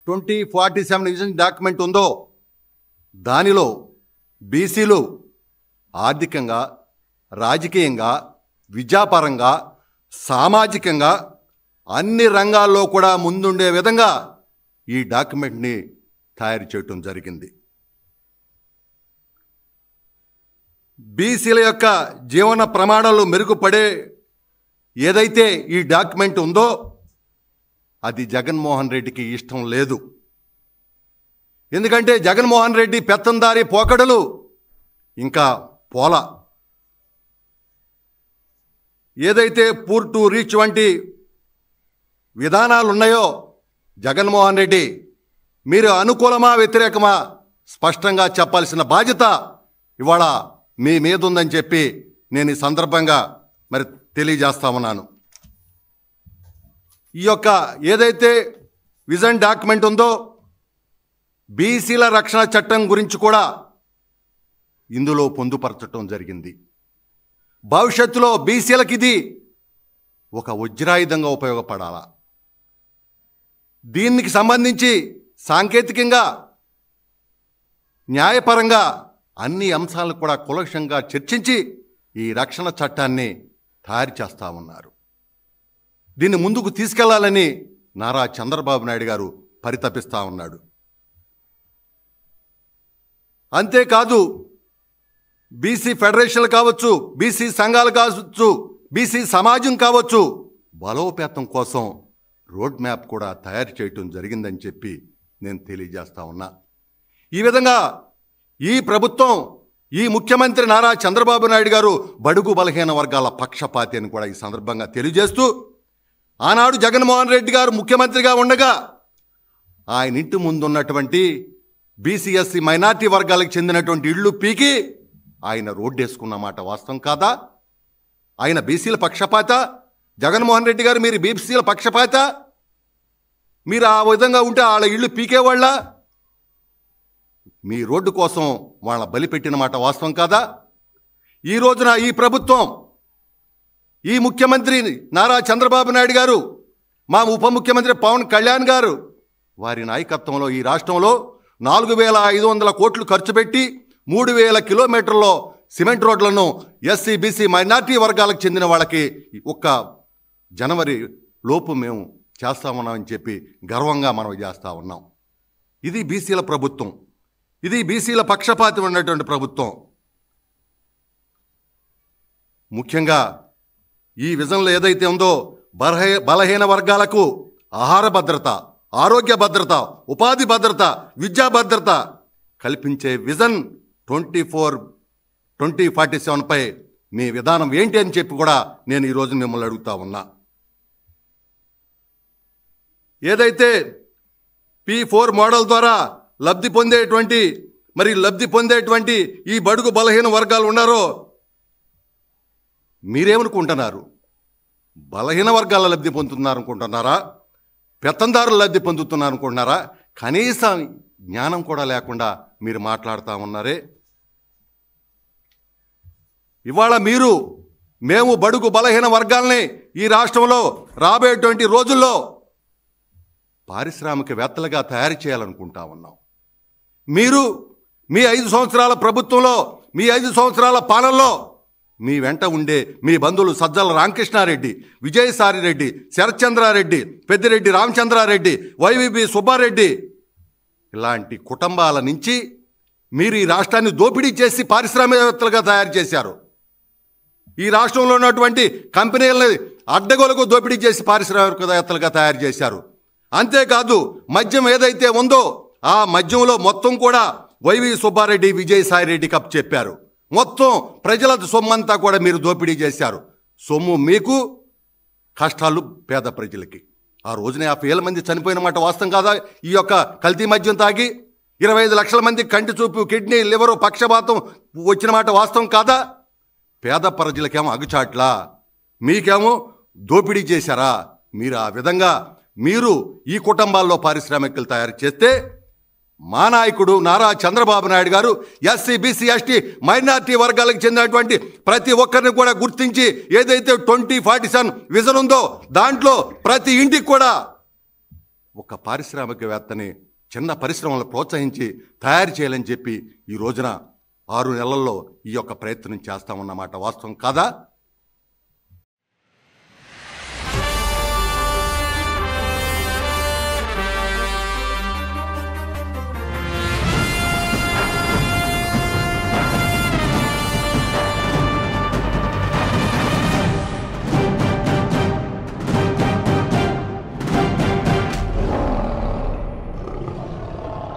2047 vision document ఉందో దానిలో బీసీలు ఆర్థికంగా, రాజకీయంగా, విద్యాపరంగా, సామాజికంగా అన్ని రంగాల్లో కూడా ముందుండే విధంగా ఈ డాక్యుమెంట్ని తయారు చేయటం జరిగింది. బీసీల యొక్క జీవన ప్రమాణాలు మెరుగుపడే ఏదైతే ఈ డాక్యుమెంట్ ఉందో అది జగన్మోహన్ రెడ్డికి ఇష్టం లేదు. ఎందుకంటే జగన్మోహన్ రెడ్డి పెత్తందారి పోకడలు ఇంకా పోలా. ఏదైతే పూర్ టు రీచ్ వంటి విధానాలు ఉన్నాయో జగన్మోహన్ రెడ్డి మీరు అనుకూలమా వ్యతిరేకమా స్పష్టంగా చెప్పాల్సిన బాధ్యత ఇవాళ మీ మీద ఉందని చెప్పి నేను ఈ సందర్భంగా మరి తెలియజేస్తా ఉన్నాను. ఈ యొక్క ఏదైతే విజన్ డాక్యుమెంట్ ఉందో బీసీల రక్షణ చట్టం గురించి కూడా ఇందులో పొందుపరచడం జరిగింది. భవిష్యత్తులో బీసీలకు ఇది ఒక వజ్రాయుధంగా ఉపయోగపడాలా. దీనికి సంబంధించి సాంకేతికంగా, న్యాయపరంగా అన్ని అంశాలను కూడా కులక్షంగా చర్చించి ఈ రక్షణ చట్టాన్ని తయారు చేస్తూ ఉన్నారు. దీన్ని ముందుకు తీసుకెళ్లాలని నారా చంద్రబాబు నాయుడు గారు పరితపిస్తూ ఉన్నాడు. అంతేకాదు బీసీ ఫెడరేషన్లు కావచ్చు, బీసీ సంఘాలు కావచ్చు, బీసీ సమాజం కావచ్చు, బలోపేతం కోసం రోడ్ మ్యాప్ కూడా తయారు చేయటం జరిగిందని చెప్పి నేను తెలియజేస్తా ఉన్నా. ఈ విధంగా ఈ ప్రభుత్వం, ఈ ముఖ్యమంత్రి నారా చంద్రబాబు నాయుడు గారు బడుగు బలహీన వర్గాల పక్షపాతి అని కూడా ఈ సందర్భంగా తెలియజేస్తూ, ఆనాడు జగన్మోహన్ రెడ్డి గారు ముఖ్యమంత్రిగా ఉండగా ఆయన ఇంటి ముందున్నటువంటి బీసీఎస్సీ మైనార్టీ వర్గాలకు చెందినటువంటి ఇళ్ళు పీకి ఆయన రోడ్డు వేసుకున్న మాట వాస్తవం కాదా? ఆయన బీసీల పక్షపాత? జగన్మోహన్ రెడ్డి గారు మీరు బీసీల పక్షపాత? మీరు ఆ విధంగా ఉంటే వాళ్ళ ఇళ్ళు పీకేవాళ్ళ? మీ రోడ్డు కోసం వాళ్ళ బలి పెట్టిన మాట వాస్తవం కాదా? ఈ రోజున ఈ ప్రభుత్వం, ఈ ముఖ్యమంత్రి నారా చంద్రబాబు నాయుడు గారు, మా ఉప ముఖ్యమంత్రి పవన్ కళ్యాణ్ గారు వారి నాయకత్వంలో ఈ రాష్ట్రంలో 4,500 కోట్లు ఖర్చు పెట్టి 3,000 కిలోమీటర్లో సిమెంట్ రోడ్లను ఎస్సీ బీసీ మైనార్టీ వర్గాలకు చెందిన వాళ్ళకి ఒక్క జనవరి లోపు మేము చేస్తామన్నామని చెప్పి గర్వంగా మనం చేస్తూ ఉన్నాం. ఇది బీసీల ప్రభుత్వం, ఇది బీసీల పక్షపాతి ఉన్నటువంటి ప్రభుత్వం. ముఖ్యంగా ఈ విజన్లో ఏదైతే ఉందో బలహీన వర్గాలకు ఆహార భద్రత, ఆరోగ్య భద్రత, ఉపాధి భద్రత, విద్యా భద్రత కల్పించే విజన్ 2047పై మీ విధానం ఏంటి అని చెప్పి కూడా నేను ఈరోజు మిమ్మల్ని అడుగుతా ఉన్నా. ఏదైతే P4 మోడల్ ద్వారా లబ్ధి పొందేటువంటి ఈ బడుగు బలహీన వర్గాలు ఉన్నారో మీరేమనుకుంటున్నారు? బలహీన వర్గాల లబ్ధి పొందుతున్నారనుకుంటున్నారా? పెత్తందారులు లబ్ధి పొందుతున్నారనుకుంటున్నారా? కనీసం జ్ఞానం కూడా లేకుండా మీరు మాట్లాడుతూ ఉన్నారే. ఇవాళ మేము బడుగు బలహీన వర్గాల్ని ఈ రాష్ట్రంలో రాబోయేటువంటి రోజుల్లో పారిశ్రామికవేత్తలుగా తయారు చేయాలనుకుంటా ఉన్నాం. మీరు మీ 5 సంవత్సరాల ప్రభుత్వంలో, మీ 5 సంవత్సరాల పాలనలో మీ వెంట ఉండే మీ బంధువులు సజ్జల రామకృష్ణారెడ్డి, విజయసాయిరెడ్డి, శరత్చంద్రారెడ్డి, పెద్దిరెడ్డి రామచంద్రారెడ్డి, వైవిబి సుబ్బారెడ్డి ఇలాంటి కుటుంబాల నుంచి మీరు ఈ రాష్ట్రాన్ని దోపిడీ చేసి పారిశ్రామికవేత్తలుగా తయారు చేశారు. ఈ రాష్ట్రంలో ఉన్నటువంటి కంపెనీలని అడ్డగోలకు దోపిడీ చేసి పారిశ్రామికవేత్తలుగా తయారు చేశారు. అంతేకాదు మద్యం ఏదైతే ఉందో ఆ మద్యంలో మొత్తం కూడా వైవి సుబ్బారెడ్డి, విజయసాయిరెడ్డి కప్ చెప్పారు. మొత్తం ప్రజల సొమ్మంతా కూడా మీరు దోపిడీ చేశారు. సొమ్ము మీకు, కష్టాలు పేద ప్రజలకి. ఆ రోజున 50,000 మంది చనిపోయిన మాట వాస్తవం కాదా? ఈ యొక్క కల్తీ మద్యం తాగి 25 లక్షల మంది కంటి చూపు, కిడ్నీ, లివరు, పక్షపాతం వచ్చిన మాట వాస్తవం కాదా? పేద ప్రజలకేమో అగుచాట్లా, మీకేమో దోపిడీ చేశారా? మీరు ఆ విధంగా మీరు ఈ కుటుంబాల్లో పారిశ్రామికలు తయారు చేస్తే మా నాయకుడు నారా చంద్రబాబు నాయుడు గారు ఎస్సీ బీసీ ఎస్టీ మైనార్టీ వర్గాలకు చెందినటువంటి ప్రతి ఒక్కరిని కూడా గుర్తించి ఏదైతే 2047 విజన్ ఉందో దాంట్లో ప్రతి ఇంటికి కూడా ఒక పారిశ్రామికవేత్తని చిన్న పరిశ్రమలు ప్రోత్సహించి తయారు చేయాలని చెప్పి ఈ రోజున 6 నెలల్లో ఈ యొక్క ప్రయత్నం చేస్తామన్నమాట వాస్తవం కాదా?